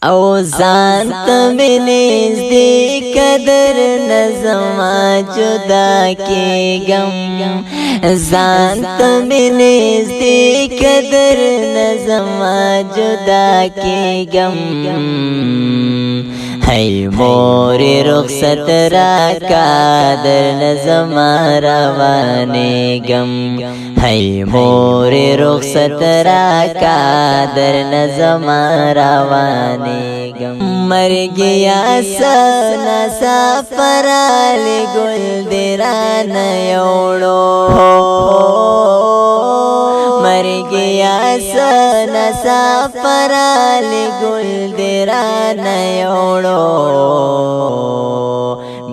او ځان ته مې نږدې قدر نظم جدا کېږم ځان ته مې نږدې قدر نظم جدا کېږم هی موری رخصت راکا در نظم روانېږم هی موری رخصت راکا در نظم روانېږم مرګیا سنا سفرال ګل دران یوړو مرګیا سنا سفرال ګل دران یوړو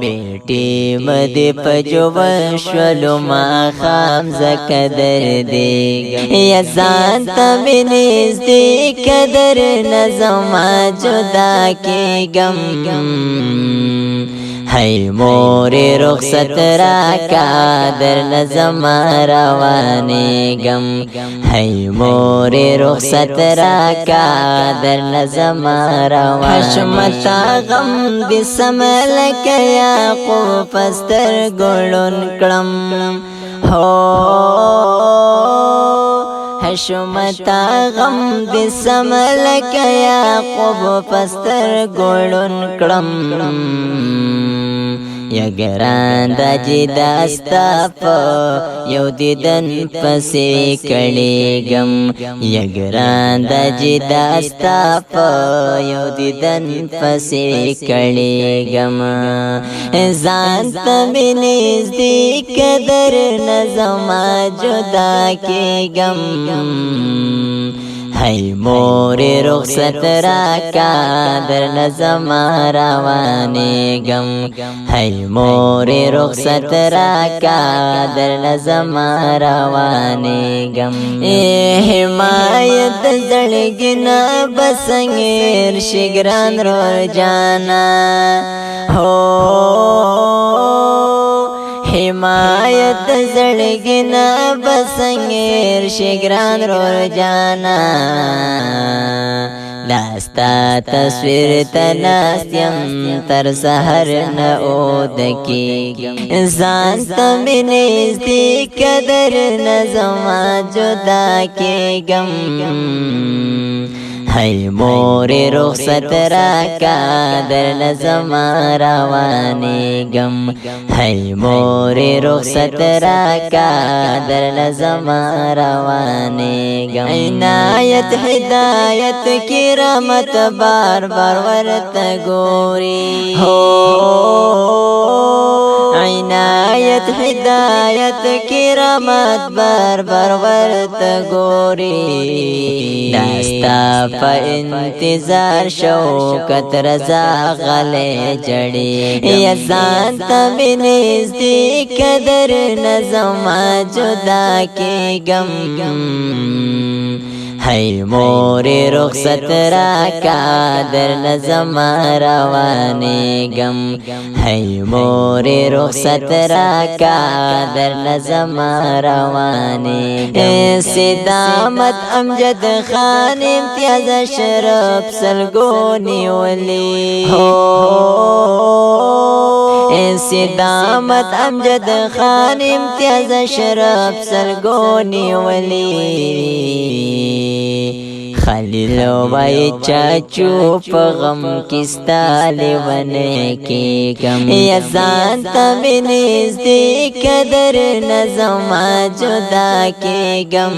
بیٹی مدی پجوان شولو ما خام زکدر دیگم یا زان تا بینیز دی کدر نظم جدا کیگم هی موری رخصت راکا در نظم روانېږم هی موری رخصت راکا در نظم روانېږم حشمتا غم دی سمل کیا قو پستر گلون کړم حشمتا غم دی سمل کیا قو پستر گلون کړم یا ګران دا جدا ستا په یو دیدن پسې کړېږم یا ګران دا جدا ستا په یو دیدن پسې کړېږم ځان ته مې نږدې قدر نظم جدا کېږم هی موری رخصت راکا در نظم روانېږم هی موری رخصت راکا در نظم روانېږم حمایت زړګي نه بسنګیر شګران رو جانا حمایت زړګي نه بسنګیر شګران رو جانا داستا تصویر تناستیم تر سحر نه اود کېږم ځان ته مې نږدې قدر نظم جدا کېږم هی موری رخصت راکا در نظم روانېږم هی موری رخصت راکا در نظم روانېږم عنایت هدایت کرامت بار بار ورته ګوري عنایت هدایت کرامت بار بار ورته ګوري داستا په انتظار شوکت رضا غلې جړې یا ځان ته مې نږدې قدر نظم جدا کېږم هی موری رخصت راکا در نظم روانېږم هی موری رخصت راکا در نظم روانېږم صدامت امجد خان امتیاز اشرف سلګونی ولی صدامت امجد خان امتیاز اشرف سلګونی ولی خلیل وای چاچو په غم کستا لیونه کېږم یا ځان ته مې نږدې قدر نظم جدا کېږم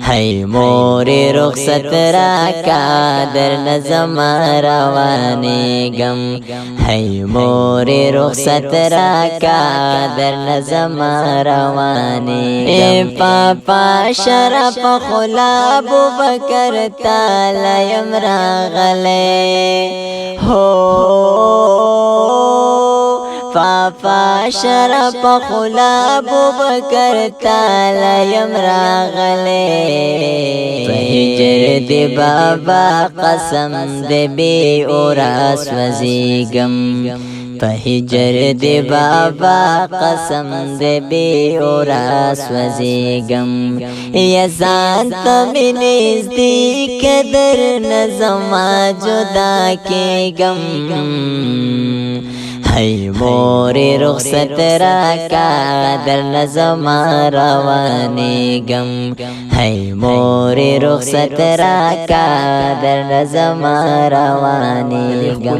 هی موری رخصت راکا در نظم روانېږم هی موری رخصت راکا در نظم روانېږم پاپا شرف خلا ابوبکر تعالی یم راغلی پاپا شرف خلا ابوبکر تعالی یم راغلی هجر دی بابا قسم دی بی اوراس وزیگم په هجر دی بابا قسم دی بی اورا سوزیگم یا ځان ته مې نږدې قدر نه زما جدا کېږم هی مورې رخصت راکا در نه زما روانېږم هی مورې رخصت راکا در نه زما روانېږم